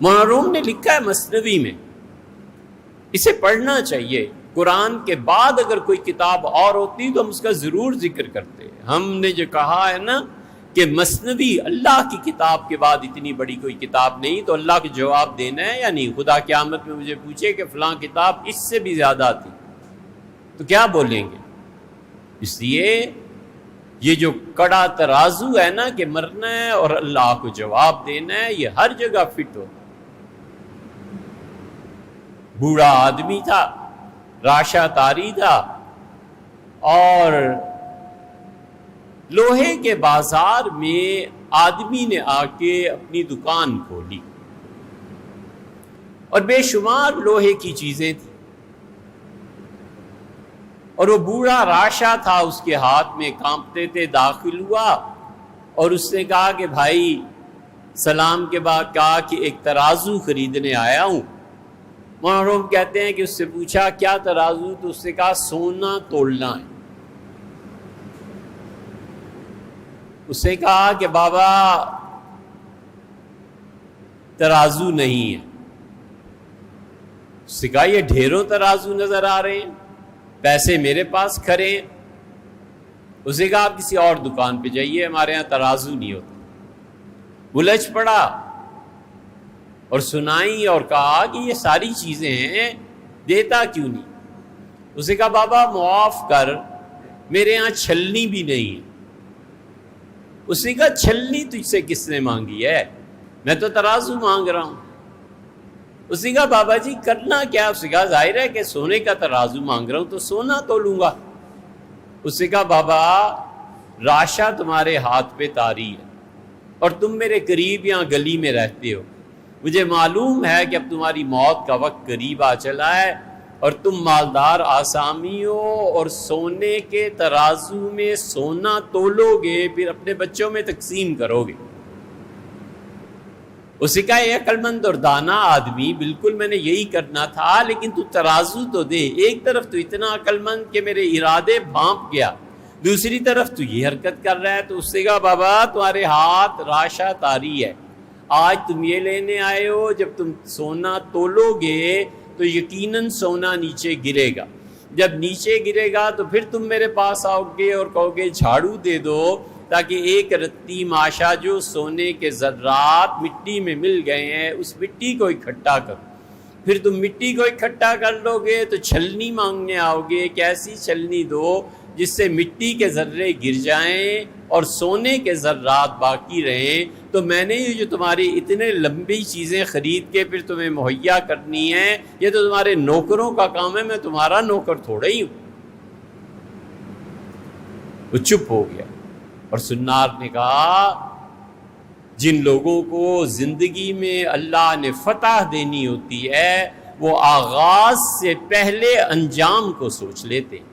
مولانا روم نے لکھا ہے مثنوی میں، اسے پڑھنا چاہیے۔ قرآن کے بعد اگر کوئی کتاب اور ہوتی تو ہم اس کا ضرور ذکر کرتے۔ ہم نے جو کہا ہے نا کہ مثنوی اللہ کی کتاب کے بعد اتنی بڑی کوئی کتاب نہیں، تو اللہ کو جواب دینا ہے یا نہیں؟ خدا قیامت میں مجھے پوچھے کہ فلاں کتاب اس سے بھی زیادہ تھی تو کیا بولیں گے؟ اس لیے یہ جو کڑا ترازو ہے نا کہ مرنا ہے اور اللہ کو جواب دینا ہے، یہ ہر جگہ فٹ ہو۔ بوڑھا آدمی تھا، راشا تاری تھا، اور لوہے کے بازار میں آدمی نے آ کے اپنی دکان کھولی اور بے شمار لوہے کی چیزیں تھیں، اور وہ بوڑھا راشا تھا، اس کے ہاتھ میں کانپتے تھے، داخل ہوا اور اس نے کہا کہ بھائی، سلام کے بعد کہا کہ ایک ترازو خریدنے آیا ہوں۔ مولانا روم کہتے ہیں کہ اس سے پوچھا کیا ترازو؟ تو اس نے کہا سونا تولنا ہے۔ اس نے کہا کہ بابا ترازو نہیں ہے۔ اس نے کہا یہ ڈھیروں ترازو نظر آ رہے ہیں، پیسے میرے پاس کھڑے ہیں۔ اس نے کہا آپ کسی اور دکان پہ جائیے، ہمارے ہاں ترازو نہیں ہوتا۔ الجھ پڑا اور سنائی اور کہا کہ یہ ساری چیزیں ہیں، دیتا کیوں نہیں؟ اس نے کہا بابا معاف کر، میرے ہاں چھلنی بھی نہیں ہے۔ اس نے کہا چھلنی تجھ سے کس نے مانگی ہے؟ میں تو ترازو مانگ رہا ہوں۔ اس نے کہا بابا جی کرنا کیا؟ اس نے کہا ظاہر ہے کہ سونے کا ترازو مانگ رہا ہوں تو سونا تو لوں گا۔ اس نے کہا بابا راشا تمہارے ہاتھ پہ طاری ہے اور تم میرے قریب یہاں گلی میں رہتے ہو، مجھے معلوم ہے کہ اب تمہاری موت کا وقت قریب آ چلا ہے اور تم مالدار آسامی ہو اور سونے کے ترازو میں سونا تولو گے، پھر اپنے بچوں میں تقسیم کرو گے۔ اسے کہا یہ عقل مند اور دانا آدمی، بالکل میں نے یہی کرنا تھا، لیکن تو ترازو تو دے۔ ایک طرف تو اتنا عقل مند کہ میرے ارادے بھانپ گیا، دوسری طرف تو یہ حرکت کر رہا ہے۔ تو اس سے کہا بابا تمہارے ہاتھ راشا طاری ہے، آج تم یہ لینے آئے ہو، جب تم سونا تولو گے تو یقیناً سونا نیچے گرے گا، جب نیچے گرے گا تو پھر تم میرے پاس آؤ گے اور کہو گے جھاڑو دے دو تاکہ ایک رتی ماشا جو سونے کے ذرات مٹی میں مل گئے ہیں اس مٹی کو اکٹھا کرو۔ پھر تم مٹی کو اکٹھا کر لو گے تو چھلنی مانگنے آؤ گے، ایک ایسی چھلنی دو جس سے مٹی کے ذرے گر جائیں اور سونے کے ذرات باقی رہیں۔ تو میں نے یہ جو تمہاری اتنے لمبی چیزیں خرید کے پھر تمہیں مہیا کرنی ہیں، یہ تو تمہارے نوکروں کا کام ہے، میں تمہارا نوکر تھوڑا ہی ہوں۔ وہ چپ ہو گیا اور سنار نے کہا جن لوگوں کو زندگی میں اللہ نے فتح دینی ہوتی ہے وہ آغاز سے پہلے انجام کو سوچ لیتے ہیں۔